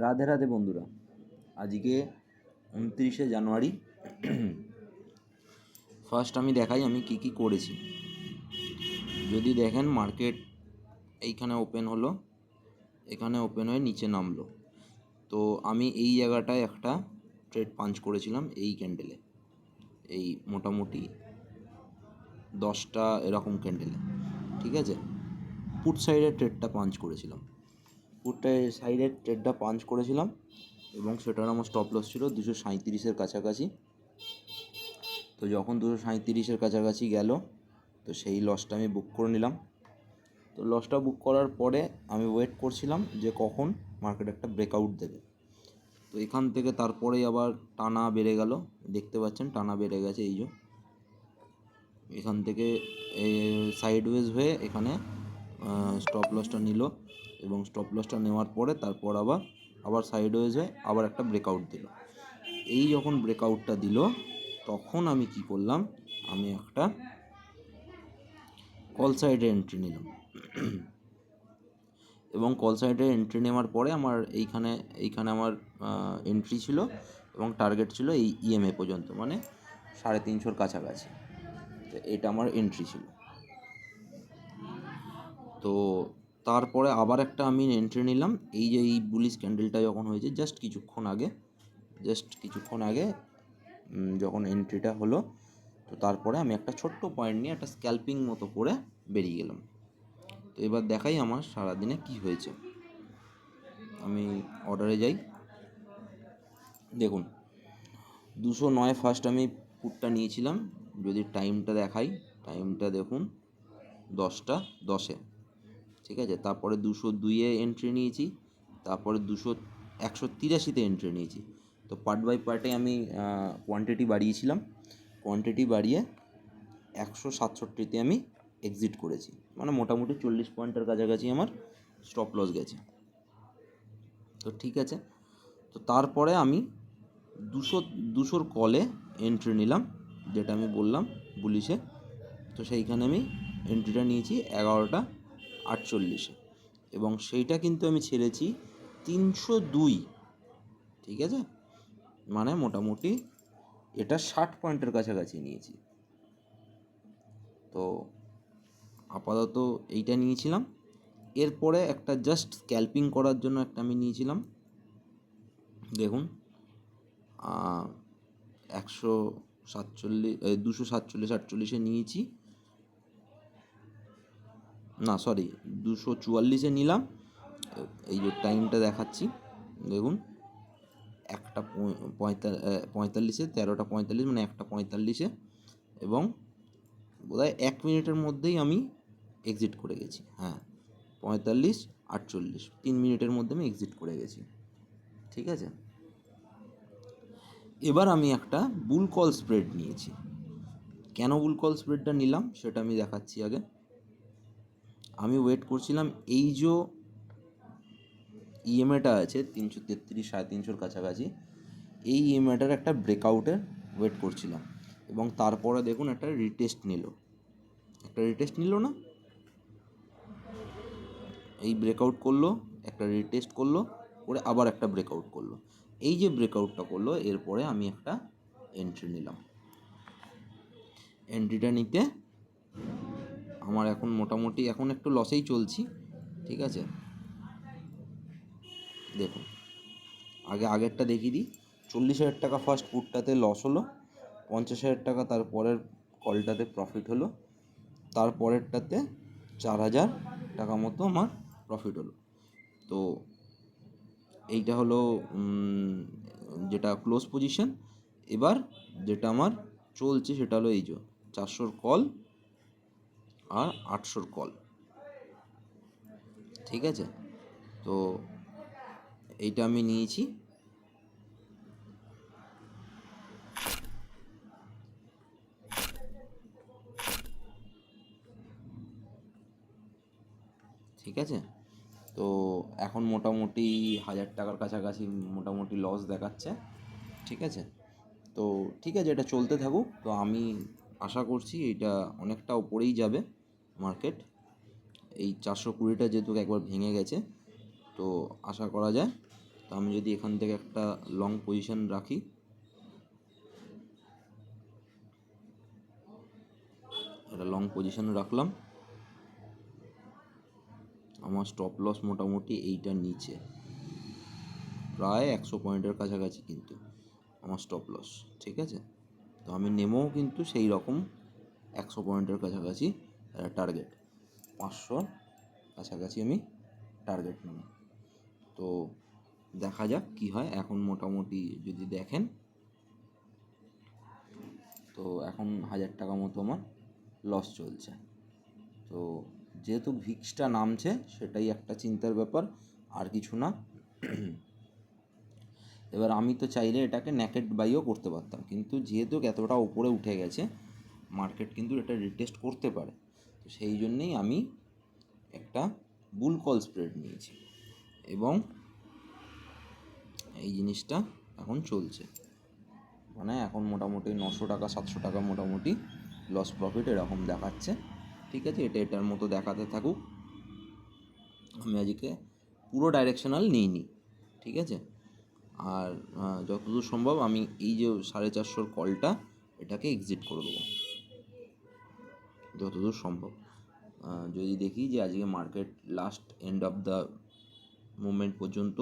রাধে রাধে বন্ধুরা, আজকে 29শে জানুয়ারি। ফার্স্ট আমি দেখাই আমি কি কি করেছি। যদি দেখেন মার্কেট এইখানে ওপেন হলো, এখানে ওপেন হয়ে নিচে নামলো। তো আমি এই জায়গাটায় একটা ট্রেড পাঞ্চ করেছিলাম এই ক্যান্ডেলে, এই মোটামুটি 10টা এরকম ক্যান্ডেলে, ঠিক আছে। পুট সাইডের ট্রেডটা পাঞ্চ করেছিলাম, সাইডের ট্রেডটা পাঞ্চ করেছিলাম এবং সেটার আমার স্টপ লস ছিল 237-এর কাছাকাছি। তো যখন 237-এর কাছাকাছি গেল, তো সেই লসটা আমি বুক করে নিলাম। তো লসটা বুক করার পরে আমি ওয়েট করছিলাম যে কখন মার্কেট একটা ব্রেকআউট দেবে। তো এখান থেকে তারপরেই আবার টানা বেড়ে গেল, দেখতে পাচ্ছেন টানা বেড়ে গেছে। এই যে এখান থেকে সাইডওয়েজ হয়ে এখানে স্টপ লসটা নিল এবং স্টপ লসটা নেওয়ার পরে তারপর আবার সাইডওয়েজ হয়ে আবার একটা ব্রেকআউট দিল। এই যখন ব্রেকআউটটা দিল তখন আমি কি করলাম, আমি একটা কল সাইডে এন্ট্রি নিলাম এবং কল সাইডে এন্ট্রি নেওয়ার পরে আমার এইখানে আমার এন্ট্রি ছিল এবং টার্গেট ছিল এই ইএমএ পর্যন্ত, মানে 350-এর কাছাকাছি। তো এটা আমার এন্ট্রি ছিল। তো তারপরে আবার একটা আমি এন্ট্রি নিলাম এই যে এই বুলিশ ক্যান্ডেলটা যখন হয়েছে জাস্ট কিছুক্ষণ আগে যখন এন্ট্রিটা হলো, তো তারপরে আমি একটা ছোট্ট পয়েন্ট নিয়ে একটা স্ক্যাল্পিং মতো করে বেরিয়ে গেলাম। তো এবার দেখাই আমার সারাদিনে কি হয়েছে। আমি অর্ডারে যাই, দেখুন 209 ফার্স্ট আমি পুটটা নিয়েছিলাম। যদি টাইমটা দেখাই, টাইমটা দেখুন 10টা 10-এ, ঠিক আছে। তারপরে 202-এ এন্ট্রি নিয়েছি, তারপরে 183-তে এন্ট্রি নিয়েছি। তো পার্ট বাই পার্টে আমি কোয়ান্টিটি বাড়িয়ে 167-তে আমি এক্সিট করেছি, মানে মোটামুটি 40 পয়েন্টের কাছাকাছি আমার স্টপ লস গেছে। তো ঠিক আছে। তো তারপরে আমি 200-র কলে এন্ট্রি নিলাম, যেটা আমি বললাম বুলিশে। তো সেইখানে আমি এন্ট্রিটা নিয়েছি 11টা 48-এ এবং সেইটা কিন্তু আমি ছেড়েছি 302, ঠিক আছে। মানে মোটামুটি এটা 60 পয়েন্টের কাছাকাছি নিয়েছি। তো আপাতত এইটা নিয়েছিলাম। এরপরে একটা জাস্ট স্ক্যাল্পিং করার জন্য একটা আমি নিয়েছিলাম, দেখুন 247-48-এ নিয়েছি, না সরি 244-এ নিলাম। এই যে টাইমটা দেখাচ্ছি দেখুন, 1:45, 13টা 45, মানে 1:45, এবং বোধহয় 1 মিনিটের মধ্যেই আমি এক্সিট করে গেছি। হ্যাঁ, 45-48, 3 মিনিটের মধ্যে আমি এক্সিট করে গেছি, ঠিক আছে। এবার আমি একটা বুল কল স্প্রেড নিয়েছি। কেন বুল কল স্প্রেডটা নিলাম সেটা আমি দেখাচ্ছি আগে। আমি ওয়েট করছিলাম এই যে ইএমএটা আছে 333, 350-এর কাছাকাছি, এই ইএমআইটার একটা ব্রেকআউটের ওয়েট করছিলাম এবং তারপরে দেখুন একটা রিটেস্ট নিল না, এই ব্রেকআউট করলো, একটা রিটেস্ট করলো, করে আবার একটা ব্রেকআউট করলো। এই যে ব্রেকআউটটা করলো এরপরে আমি একটা এন্ট্রি নিলাম। এন্ট্রিটা নিতে আমার এখন মোটামুটি এখন একটু লসেই চলছি, ঠিক আছে। দেখুন আগেরটা দেখিয়ে দিই। 40,000 টাকা ফার্স্ট পুটটাতে লস হলো, 50,000 টাকা তারপরের কলটাতে প্রফিট হলো, তারপরেরটাতে 4,000 টাকা মতো আমার প্রফিট হলো। তো এইটা হলো যেটা ক্লোজ পজিশন। এবার যেটা আমার চলছে সেটা হলো এই যে 400-র কল আর 800-র কল, ঠিক আছে। তো এইটা আমি নিয়েছি, ঠিক আছে। তো এখন মোটামুটি 1,000 টাকার কাছাকাছি মোটামুটি লস দেখাচ্ছে, ঠিক আছে। তো ঠিক আছে, এটা চলতে থাকুক। তো আমি আশা করছি এটা অনেকটা উপরেই যাবে মার্কেট। এই 420টা যেহেতু একবার ভেঙে গেছে, তো আশা করা যায় তো আমি যদি এখান থেকে একটা লং পজিশন রাখি, একটা লং পজিশন রাখলাম, আমার স্টপ লস মোটামুটি এইটার নিচে, প্রায় 100 পয়েন্টের কাছাকাছি কিন্তু আমার স্টপ লস। ঠিক আছে, তো আমি নেমোও কিন্তু সেই রকম 100 পয়েন্টের কাছাকাছি টার্গেট, 500 কাছাকাছি আমি টার্গেট নেব। তো দেখা যাক কি হয়। এখন মোটামুটি যদি দেখেন তো এখন 1000 টাকা মতো আমার লস চলছে। তো যেহেতু ভিক্সটা নামছে সেটাই একটা চিন্তার ব্যাপার, আর কিছু না। এবার আমি তো চাইলে এটাকে নেকেড বাইও করতে পারতাম, কিন্তু যেহেতু এতটা উপরে উঠে গেছে মার্কেট কিন্তু এটা রিটেস্ট করতে পারে, তো সেই জন্যেই আমি একটা বুল কল স্প্রেড নিয়েছি এবং এই জিনিসটা এখন চলছে। মানে এখন মোটামুটি 900 টাকা 700 টাকা মোটামুটি লস প্রফিট এরকম দেখাচ্ছে। ঠিক আছে, এটা এটার মতো দেখাতে থাকুক, আমি আজকে পুরো ডাইরেকশনাল নিইনি। ঠিক আছে, আর যতদূর সম্ভব আমি এই যে 450 কলটা এটাকে এক্সিট করে দেবো যতদূর সম্ভব। যদি দেখি যে আজকে market last end of the movement পর্যন্ত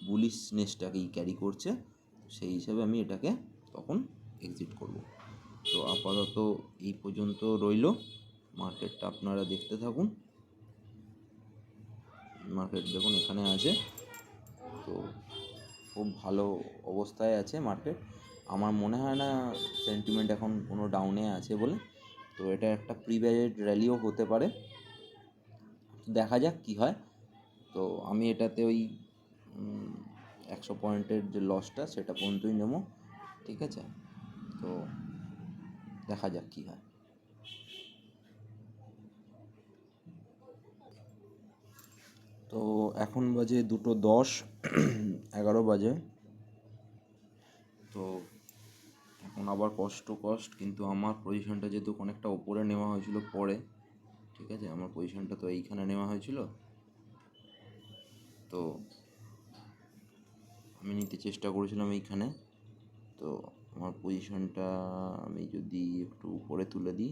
বুলিশনেসটাকেই ক্যারি করছে, সেই হিসাবে আমি এটাকে তখন এক্সিট করব। তো আপাতত এই পর্যন্ত রইল, মার্কেটটা আপনারা দেখতে থাকুন। মার্কেট দেখুন এখানে আছে, তো খুব ভালো অবস্থায় আছে মার্কেট। আমার মনে হয় না সেন্টিমেন্ট এখন কোনো ডাউনে আছে বলে, তো এটা একটা প্রিভ্যালিড র্যালিও হতে পারে, দেখা যাক কি হয়। তো আমি এটাতে ওই 100 পয়েন্টের যে লসটা সেটা পর্যন্তই নেব। ঠিক আছে, তো দেখা যাক কি হয়। তো এখন বাজে 2:10, 11 বাজে। তো এখন আবার কষ্ট কিন্তু আমার পজিশনটা যেহেতু অনেকটা ওপরে নেওয়া হয়েছিল পরে, ঠিক আছে, আমার পজিশনটা তো এইখানে নেওয়া হয়েছিল, তো আমি নিতে চেষ্টা করেছিলাম এইখানে। তো আমার পজিশনটা আমি যদি একটু উপরে তুলে দিই,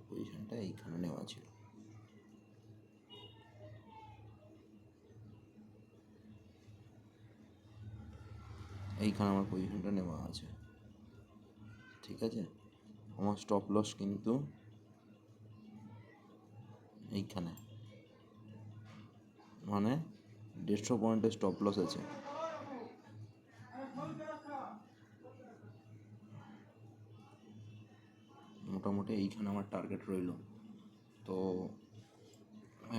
পজিশনটা এইখানে নেওয়া ছিল। এইখানে আমার পজিশনটা নেওয়া আছে। ঠিক আছে, আমার স্টপ লস কিন্তু এইখানে, মানে 150 পয়েন্টের স্টপ লস আছে। মোটামুটি এইখানে আমার টার্গেট রইল। তো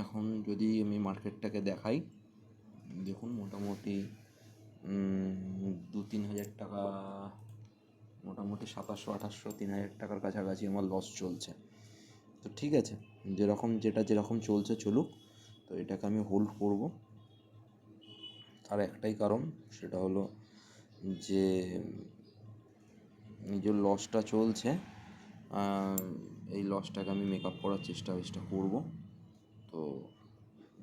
এখন যদি আমি মার্কেটটাকে দেখাই, দেখুন মোটামুটি 2-3 হাজার টাকা, মোটামুটি 2700-2800 3000 টাকার কাছাকাছি আমার লস চলছে। তো ঠিক আছে, যেরকম চলছে চলুক, তো এটাকে আমি হোল্ড করব। তার একটাই কারণ, সেটা হলো যে যে লসটা চলছে এই লসটাকে আমি মেক আপ করার চেষ্টা করব। তো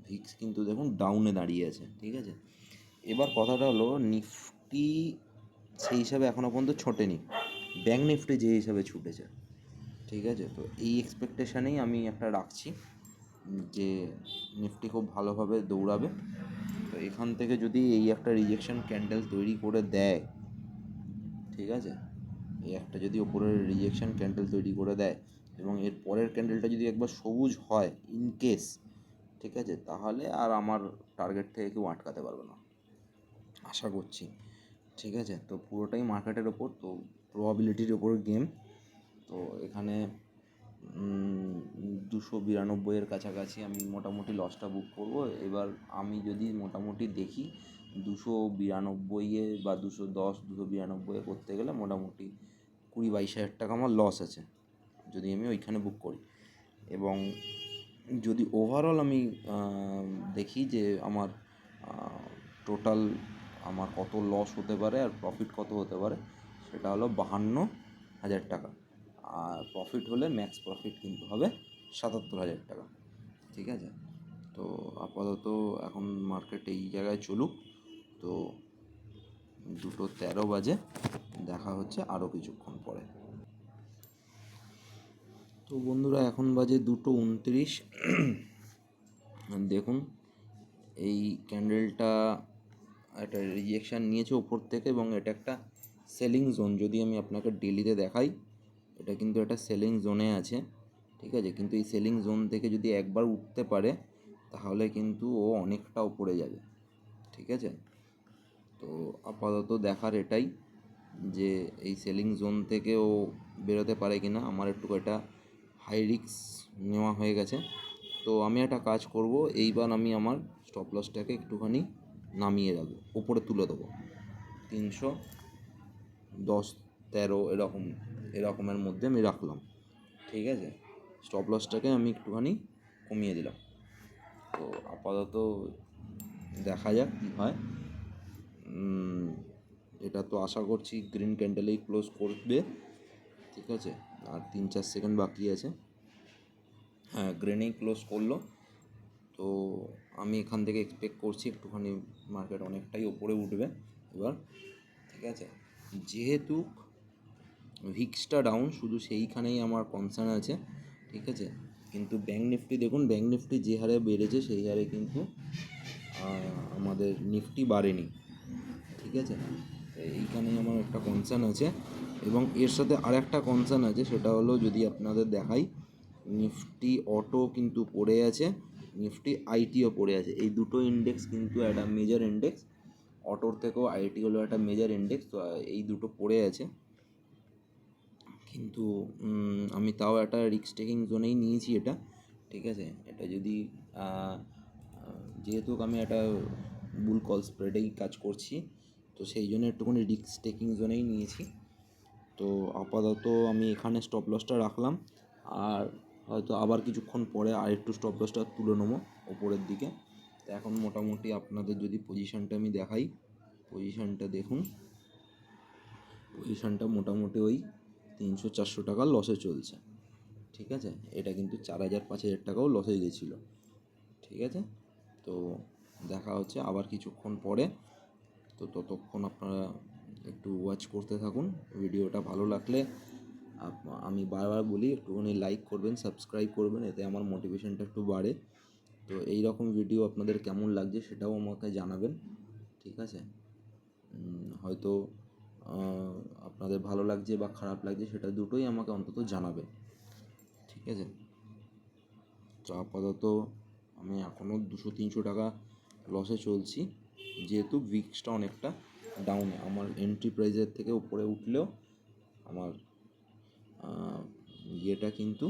ভিক্স কিন্তু দেখুন ডাউনে দাঁড়িয়ে আছে। ঠিক আছে, এবার কথাটা হলো নিফটি সেই হিসাবে এখনও পর্যন্ত ছোটেনি, ব্যাঙ্ক নিফটি যে হিসাবে ছুটেছে। ঠিক আছে, তো এই এক্সপেকটেশানেই আমি একটা রাখছি যে নিফটি খুব ভালোভাবে দৌড়াবে। তো এখান থেকে যদি এই একটা রিজেকশন ক্যান্ডেল তৈরি করে দেয়, ঠিক আছে, এই একটা যদি ওপরের রিজেকশন ক্যান্ডেল তৈরি করে দেয় এবং এর পরের ক্যান্ডেলটা যদি একবার সবুজ হয় ইন কেস, ঠিক আছে, তাহলে আর আমার টার্গেট থেকে কেউ আটকাতে পারবে না আশা করছি। ঠিক আছে, তো পুরোটাই মার্কেটের ওপর, তো প্রবাবিলিটির ওপর গেম। তো এখানে 292-এর কাছাকাছি আমি মোটামুটি লসটা বুক করব। এবার আমি যদি মোটামুটি দেখি 292-এ বা 292 করতে গেলে মোটামুটি 20-22 হাজার টাকা আমার লস আছে যদি আমি ওইখানে বুক করি। এবং যদি ওভারঅল আমি দেখি যে আমার টোটাল আমার কত লস হতে পারে আর প্রফিট কত হতে পারে, সেটা হলো 52,000 টাকা। আর প্রফিট হলে ম্যাক্স প্রফিট কিন্তু হবে 77,000 টাকা। ঠিক আছে। তো আপাতত এখন মার্কেট এই জায়গায় চলুক। তো 2:13 বাজে, দেখা হচ্ছে আরও কিছুক্ষণ পরে। তো বন্ধুরা এখন বাজে 2:29। দেখুন এই ক্যান্ডেলটা একটা রিজেকশান নিয়েছে ওপর থেকে, এবং এটা একটা সেলিং জোন। যদি আমি আপনাকে ডেলিতে দেখাই, এটা কিন্তু একটা সেলিং জোনে আছে, ঠিক আছে। কিন্তু এই সেলিং জোন থেকে যদি একবার উঠতে পারে তাহলে কিন্তু ও অনেকটা উপরে যাবে, ঠিক আছে। তো আপাতত দেখার এটাই যে এই সেলিং জোন থেকে ও বেরোতে পারে কি না। আমার একটু এটা হাই রিস্ক নেওয়া হয়ে গেছে। তো আমি একটা কাজ করব, এইবার আমি আমার স্টপ লসটাকে একটুখানি নামিয়ে রাখবো, উপরে তুলে দেবো 310, 13 এরকমের মধ্যে আমি রাখলাম, ঠিক আছে। স্টপ লসটাকে আমি একটুখানি কমিয়ে দিলাম। তো আপাতত দেখা যাক কী হয়। এটা তো আশা করছি গ্রিন ক্যান্ডেলেই ক্লোজ করবে, ঠিক আছে। আর 3-4 সেকেন্ড বাকি আছে। হ্যাঁ, গ্রিনেই ক্লোজ করলো। তো আমি এখান থেকে এক্সপেক্ট করছি একটুখানি মার্কেট অনেকটাই ওপরে উঠবে এবার, ঠিক আছে। যেহেতু ভিক্সটা ডাউন, শুধু সেইখানেই আমার কনসার্ন আছে, ঠিক আছে। কিন্তু ব্যাঙ্ক নিফটি দেখুন, ব্যাঙ্ক নিফটি যে হারে বেড়েছে সেই হারে কিন্তু আমাদের নিফটি বাড়েনি, ঠিক আছে। এইখানেই আমার একটা কনসার্ন আছে। এবং এর সাথে আর একটা কনসার্ন আছে, সেটা হলো যদি আপনাদের দেখাই, নিফটি অটো কিন্তু পড়ে আছে, নিফটি আইটিও পড়ে আছে। এই দুটো ইন্ডেক্স কিন্তু একটা মেজর ইন্ডেক্স, অটোর থেকেও আইটি হলো একটা মেজর ইন্ডেক্স। তো এই দুটো পড়ে আছে, কিন্তু আমি তাও একটা রিস্ক টেকিং জোনেই নিয়েছি এটা, ঠিক আছে। এটা যদি যেহেতু আমি একটা বুল কল স্প্রেডেই কাজ করছি, তো সেই জন্য একটুখানি রিস্ক টেকিং জোনেই নিয়েছি। তো আপাতত আমি এখানে স্টপ লসটা রাখলাম, আর হয়তো আবার কিছুক্ষণ পরে আর একটু স্টপ লসটা তুলে নেবো ওপরের দিকে। তো এখন মোটামুটি আপনাদের যদি পজিশানটা আমি দেখাই, পজিশানটা দেখুন, পজিশানটা মোটামুটি ওই 300-400 টাকার লসে চলছে, ঠিক আছে। এটা কিন্তু 4,000-5,000 টাকাও লসে গেছিলো, ঠিক আছে। তো দেখা হচ্ছে আবার কিছুক্ষণ পরে। তো ততক্ষণ আপনারা একটু ওয়াচ করতে থাকুন। ভিডিওটা ভালো লাগলে আমি বারবার বলি একটুখানি লাইক করবেন, সাবস্ক্রাইব করবেন, এতে আমার মোটিভেশনটা একটু বাড়ে। তো এই রকম ভিডিও আপনাদের কেমন লাগছে সেটাও আমাকে জানাবেন, ঠিক আছে। হয়তো আপনাদের ভালো লাগছে বা খারাপ লাগছে সেটা দুটোই আমাকে অন্তত জানাবেন, ঠিক আছে। তো আপাতত আমি এখনও 200-300 টাকা লসে চলছি, যেহেতু ভিক্সটা অনেকটা ডাউনে। আমার এন্ট্রি প্রাইসের থেকে উপরে উঠলেও আমার ইয়েটা কিন্তু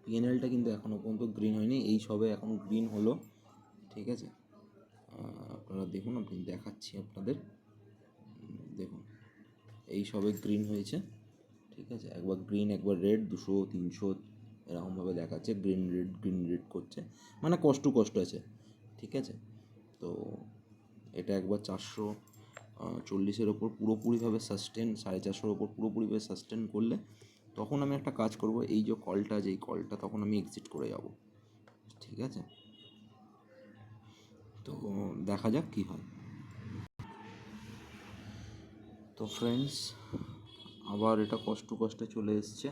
পিএনএলটা কিন্তু এখনও পর্যন্ত গ্রিন হয়নি, এই সবে এখন গ্রিন হলো, ঠিক আছে। আপনারা দেখুন, আপনি দেখাচ্ছি আপনাদের, দেখুন এই সবে গ্রিন হয়েছে, ঠিক আছে। একবার গ্রিন একবার রেড, 200-300 এরকমভাবে দেখাচ্ছে, গ্রিন রেড করছে, মানে কষ্ট আছে, ঠিক আছে। তো এটা একবার 440-এর ওপর পুরোপুরিভাবে সাস্টেন, 450-ওর ওপর পুরোপুরিভাবে সাস্টেন করলে তখন আমি একটা কাজ করব, এই যে কলটা, যেই কলটা, তখন আমি এক্সিট করে যাব, ঠিক আছে। তো দেখা যাক কী হয়। তো ফ্রেন্ডস, আবার এটা কষ্টে চলে এসছে,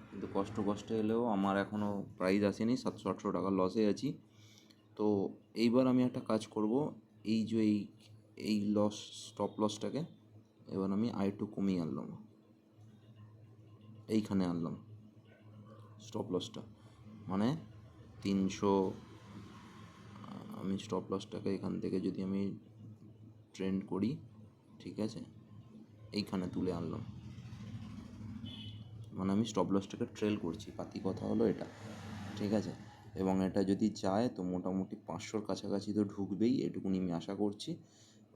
কিন্তু কষ্টে এলেও আমার এখনও প্রাইস আসেনি, 700-800 টাকার লসে আছি। তো এইবার আমি একটা কাজ করব, এই যে এই লস, স্টপ লসটাকে এবার আমি আরেকটু কমিয়ে আনলাম, এইখানে আনলাম স্টপ লসটা, মানে 300। আমি স্টপ লসটাকে এখান থেকে যদি আমি ট্রেন্ড করি, ঠিক আছে, এইখানে তুলে আনলাম, মানে আমি স্টপ লসটাকে ট্রেল করছি, পাতি কথা হলো এটা, ঠিক আছে। এবং এটা যদি যায় তো মোটামুটি 500-র কাছাকাছি তো ঢুকবেই, এটুকুনি আমি আশা করছি।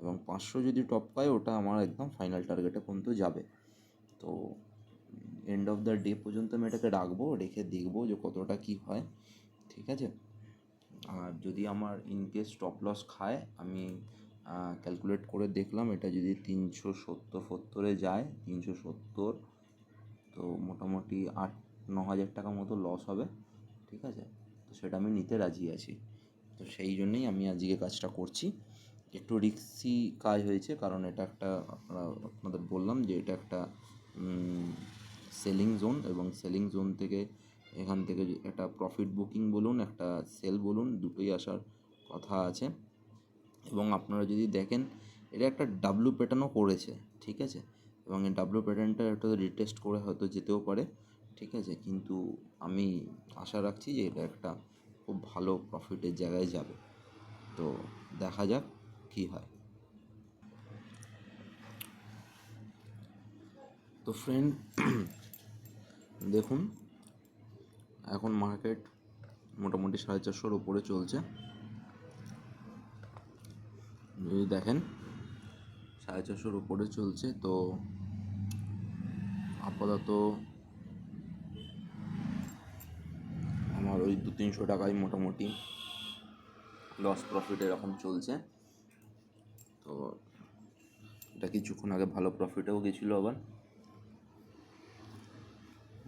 এবং 500 যদি টপ পায়, ওটা আমার একদম ফাইনাল টার্গেটে পর্যন্ত যাবে। তো এন্ড অফ দ্য ডে পর্যন্ত আমি এটাকে রাখবো, রেখে দেখবো যে কতটা কী হয়, ঠিক আছে। আর যদি আমার ইনকেস স্টপ লস খায়, আমি ক্যালকুলেট করে দেখলাম, এটা যদি 370-70-এ যায়, 370 তো মোটামুটি 8-9 হাজার টাকা মতো লস হবে, ঠিক আছে। তো সেটা আমি নিতে রাজি আছি। তো সেই জন্যেই আমি আজকে কাজটা করছি। একটু রিস্কি কাজ হয়েছে, কারণ এটা একটা আপনাদের বললাম যে এটা একটা সেলিং জোন, এবং সেলিং জোন থেকে এখান থেকে একটা প্রফিট বুকিং বলুন, একটা সেল বলুন, দুটোই আসার কথা আছে। এবং আপনারা যদি দেখেন, এটা একটা ডাব্লু প্যাটার্নও করেছে, ঠিক আছে। এবং এই ডাব্লু প্যাটার্নটা একটা রিটেস্ট করে হয়তো যেতেও পারে, ঠিক আছে। কিন্তু আমি আশা রাখছি যে এটা একটা খুব ভালো প্রফিটের জায়গায় যাবে। তো দেখা যাক কী হয়। তো ফ্রেন্ড, দেখুন এখন মার্কেট মোটামুটি 450-র উপরে চলছে। যদি দেখেন 450-র উপরে চলছে, তো আপাতত আমার ওই 200-300 টাকায় মোটামুটি লস প্রফিট এরকম চলছে। তো এটা কিছুক্ষণ আগে ভালো প্রফিটেও গেছিলো, আবার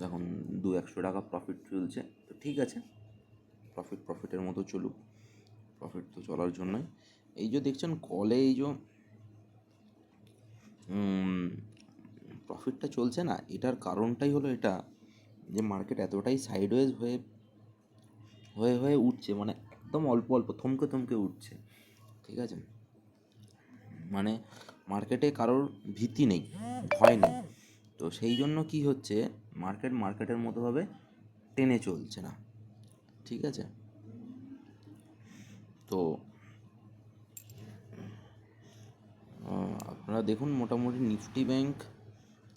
এখন 200-100 টাকা প্রফিট চলছে। তো ঠিক আছে, প্রফিটের মতো চলুক, প্রফিট তো চলার জন্যই। এই যে দেখছেন কলে এই যে প্রফিটটা চলছে না, এটার কারণটাই হলো এটা যে মার্কেট এতটাই সাইডওয়েজ হয়ে হয়ে হয়ে উঠছে, মানে একদম অল্প অল্প থমকে থমকে উঠছে, ঠিক আছে। মানে মার্কেটে কারোর ভীতি নেই, ভয় নেই। তো সেই জন্য কি হচ্ছে, মার্কেটের মতোভাবে টেনে চলছে না, ঠিক আছে। তো আপনারা দেখুন মোটামুটি নিফটি ব্যাংক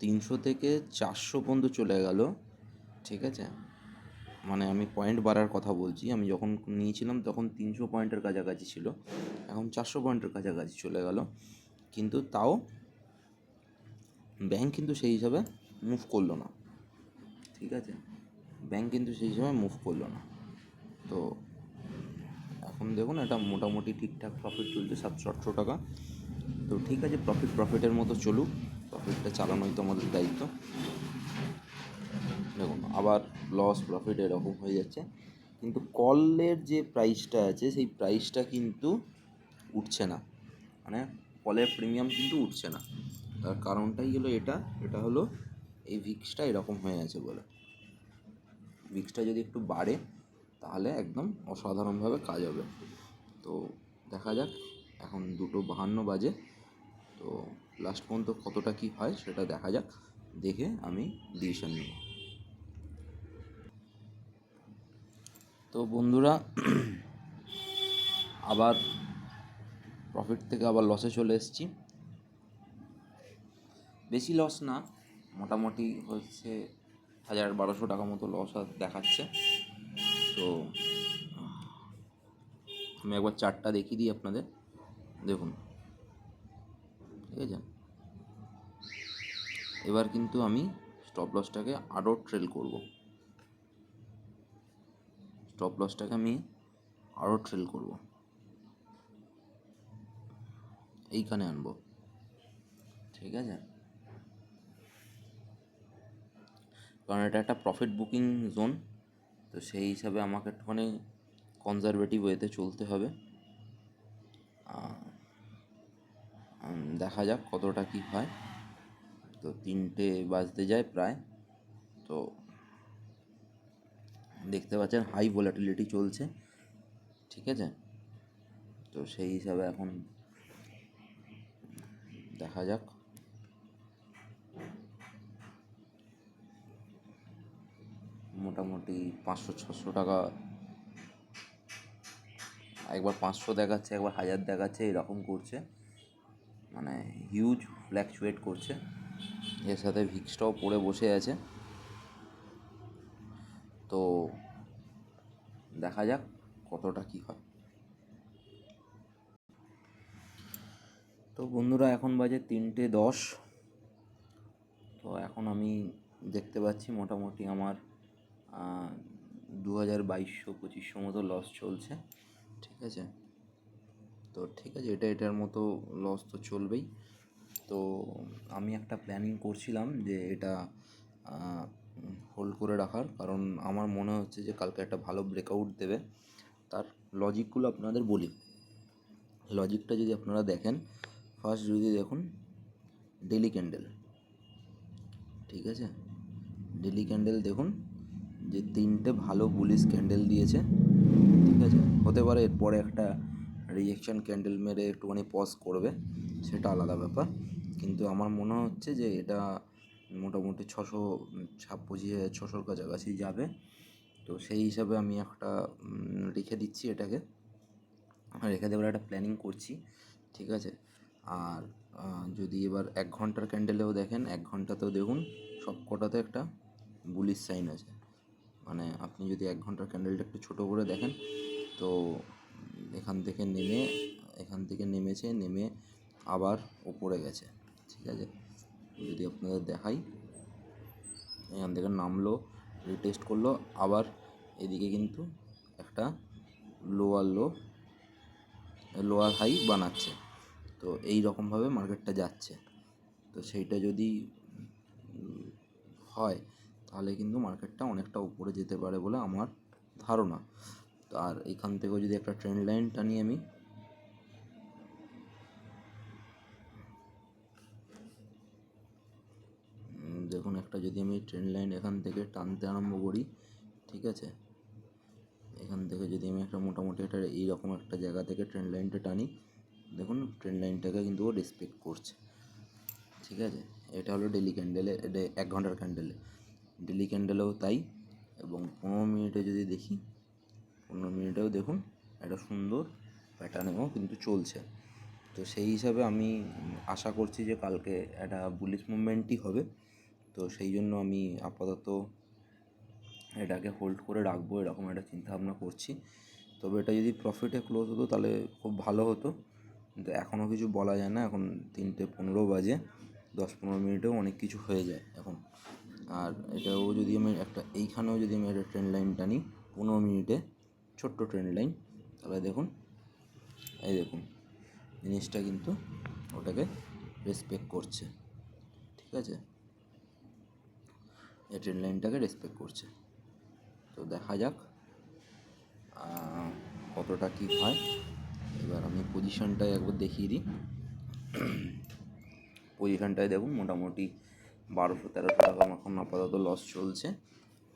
300 থেকে 400 পর্যন্ত চলে গেল, ঠিক আছে। মানে আমি পয়েন্ট বাড়ার কথা বলছি, আমি যখন নিয়েছিলাম তখন 300 পয়েন্টের কাছাকাছি ছিল, এখন 400 পয়েন্টের কাছাকাছি চলে গেল। কিন্তু তাও ব্যাংক কিন্তু সেই হিসাবে মুভ করলো না, ঠিক আছে। ব্যাংক কিন্তু সেই হিসাবে মুভ করলো না। তো এখন দেখুন এটা মোটামুটি ঠিকঠাক প্রফিট চলছে 700-800 টাকা। তো ঠিক আছে, প্রফিটের মতো চলুক, প্রফিটটা চালানোই তো আমাদের দায়িত্ব। দেখুন আবার লস প্রফিট এরকম হয়ে যাচ্ছে, কিন্তু কলের যে প্রাইসটা আছে সেই প্রাইসটা কিন্তু উঠছে না, মানে কলের প্রিমিয়াম কিন্তু উঠছে না। তার কারণটাই হলো এটা হলো এই ভিক্সটা এরকম হয়ে আছে বলে। ভিক্সটা যদি একটু বাড়ে তাহলে একদম অসাধারণভাবে কাজ হবে। তো দেখা যাক, এখন 2:52 বাজে। তো লাস্ট পর্যন্ত কতটা কী হয় সেটা দেখা যাক, দেখে আমি ডিসিশন নেব। তো বন্ধুরা, আবার প্রফিট থেকে আবার লসে চলে এসেছি। বেশি লস না, মোটামুটি হচ্ছে 1000-1200 টাকা মতো লস দেখাচ্ছে। তো আমি একবার চার্টটা দেখিয়ে দিই আপনাদের, দেখুন, ঠিক আছে। এবার কিন্তু আমি স্টপ লসটাকে আরও ট্রেল করব, এইখানে আনবো, ঠিক আছে। কারণ এটা একটা প্রফিট বুকিং জোন, তো সেই হিসাবে আমাকে একটুখানি কনজারভেটিভ ওয়েতে চলতে হবে। দেখা যাক কতটা কী হয়। তো 3টে বাজতে যায় প্রায়। তো দেখতে পাচ্ছেন হাই ভোলাটিলিটি চলছে, ঠিক আছে। তো সেই হিসাবে এখন দেখা যাক। মোটামুটি 500-600 টাকা, একবার 500 দেখাচ্ছে, একবার 1000 দেখাচ্ছে, এরকম করছে, মানে হিউজ ফ্ল্যাকচুয়েট করছে। এর সাথে ভিক্সটাও পড়ে বসে আছে। তো দেখা যাক কতটা কী হয়। তো বন্ধুরা, এখন বাজে 3:10। তো এখন আমি দেখতে পাচ্ছি মোটামুটি আমার 2200-2500 মতো লস চলছে, ঠিক আছে। তো ঠিক আছে, এটার মতো লস তো চলবেই। তো আমি একটা প্ল্যানিং করছিলাম যে এটা হোল্ড করে রাখার, কারণ আমার মনে হচ্ছে যে কালকে একটা ভালো ব্রেকআউট দেবে। তার লজিকগুলো আপনাদের বলি। লজিকটা যদি আপনারা দেখেন, ফার্স্ট যদি দেখুন ডেলি ক্যান্ডেল, ঠিক আছে, ডেলি ক্যান্ডেল দেখুন যে 3টে ভালো বুলিশ ক্যান্ডেল দিয়েছে, ঠিক আছে। হতে পারে এরপরে একটা রিজেকশন ক্যান্ডেল মেরে একটুখানি পজ করবে, সেটা আলাদা ব্যাপার, কিন্তু আমার মনে হচ্ছে যে এটা মোটামুটি 6,25,600 কাছাকাছি যাবে। তো সেই হিসাবে আমি একটা রেখে দিচ্ছি, এটাকে রেখে দেওয়ার একটা প্ল্যানিং করছি, ঠিক আছে। আর যদি এবার 1 ঘন্টার ক্যান্ডেলেও দেখেন, 1 ঘন্টাতেও দেখুন সব কটাতে একটা বুলিশ সাইন আছে। মানে আপনি যদি 1 ঘন্টার ক্যান্ডেলটা একটু ছোটো করে দেখেন, তো এখান থেকে নেমেছে, নেমে আবার উপরে গেছে, ঠিক আছে। যদি আপনাদের দেখাই, এখান থেকে নামলো, রিটেস্ট করলো, আবার এদিকে কিন্তু একটা লোয়ার হাই বানাচ্ছে। তো এই রকমভাবে মার্কেটটা যাচ্ছে। তো সেইটা যদি হয় তাহলে কিন্তু মার্কেটটা অনেকটা উপরে যেতে পারে বলে আমার ধারণা। তো আর এখান থেকেও যদি একটা ট্রেন্ড লাইন টানি আমি, দেখুন একটা যদি আমি ট্রেন্ড লাইন এখান থেকে টানতে আরম্ভ করি, ঠিক আছে, এখান থেকে যদি আমি একটা মোটামুটি একটা এইরকম একটা জায়গা থেকে ট্রেন্ড লাইনটা টানি, দেখুন ট্রেন্ড লাইনটাকে কিন্তু ও রেসপেক্ট করছে, ঠিক আছে। এটা হলো ডেলি ক্যান্ডেলে, 1 ঘন্টার ক্যান্ডেলে। ডেলি ক্যান্ডেলেও তাই। এবং 15 মিনিটে যদি দেখি, 15 মিনিটেও দেখুন একটা সুন্দর প্যাটার্নেও কিন্তু চলছে। তো সেই হিসাবে আমি আশা করছি যে কালকে একটা বুলিশ মুভমেন্টই হবে। তো সেই জন্য আমি আপাতত এটাকে হোল্ড করে রাখবো, এরকম একটা চিন্তাভাবনা করছি। তবে এটা যদি প্রফিটে ক্লোজ হতো তাহলে খুব ভালো হতো, কিন্তু এখনও কিছু বলা যায় না। এখন 3:15 বাজে, 10-15 মিনিটেও অনেক কিছু হয়ে যায় এখন। আর এটাও যদি আমি এইখানেও যদি আমি একটা ট্রেন্ড লাইন টানি 15 মিনিটে, ছোট্ট ট্রেন্ড লাইন, তাহলে দেখুন এই দেখুন জিনিসটা কিন্তু ওটাকে রেসপেক্ট করছে, ঠিক আছে, এই ট্রেন্ড লাইনটাকে রেসপেক্ট করছে। তো দেখা যাক কতটা কী হয়। এবার আমি পজিশনটায় একবার দেখিয়ে দিই। পজিশনটায় দেখুন মোটামুটি 1200-1300 টাকা এখন আপাতত লস চলছে,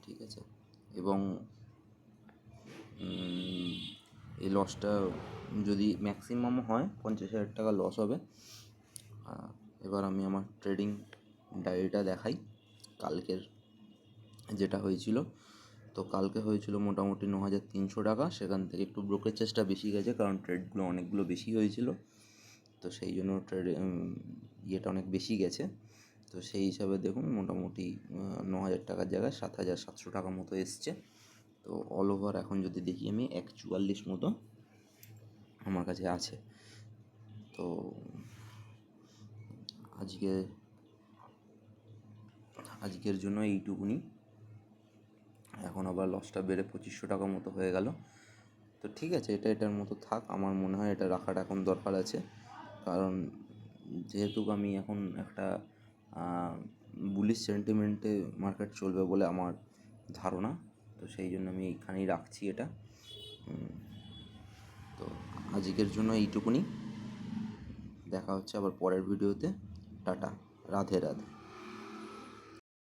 ঠিক আছে। এবং এই লসটা যদি ম্যাক্সিমাম হয় 50,000 টাকা লস হবে। এবার আমি আমার ট্রেডিং ডায়েরিটা দেখাই, কালকের যেটা হয়েছিল। তো কালকে হয়েছিল মোটামুটি 9,300 টাকা, সেখান থেকে একটু ব্রোকারেজটা বেশি গেছে, কারণ ট্রেডগুলো অনেকগুলো বেশি হয়েছিল, তো সেই জন্য ইয়েটা অনেক বেশি গেছে। তো সেই হিসাবে দেখুন মোটামুটি 9,000 টাকার জায়গায় 7,700 টাকা মতো এসছে। তো অল ওভার এখন যদি দেখি আমি 144 মতো আমার কাছে আছে। তো আজকের জন্য এইটুকুনি। এখন আবার লসটা বেড়ে 2,500 টাকা মতো হয়ে গেল। তো ঠিক আছে, এটার মতো থাক। আমার মনে হয় এটা রাখাটা এখন দরকার আছে, কারণ যেহেতু আমি এখন একটা বুলিশ সেন্টিমেন্টে মার্কেট চলবে বলে আমার ধারণা, তো সেই জন্য আমি এইখানেই রাখছি এটা। তো আজকের জন্য এইটুকুনি। দেখা হচ্ছে আবার পরের ভিডিওতে। টাটা, রাধে রাধে।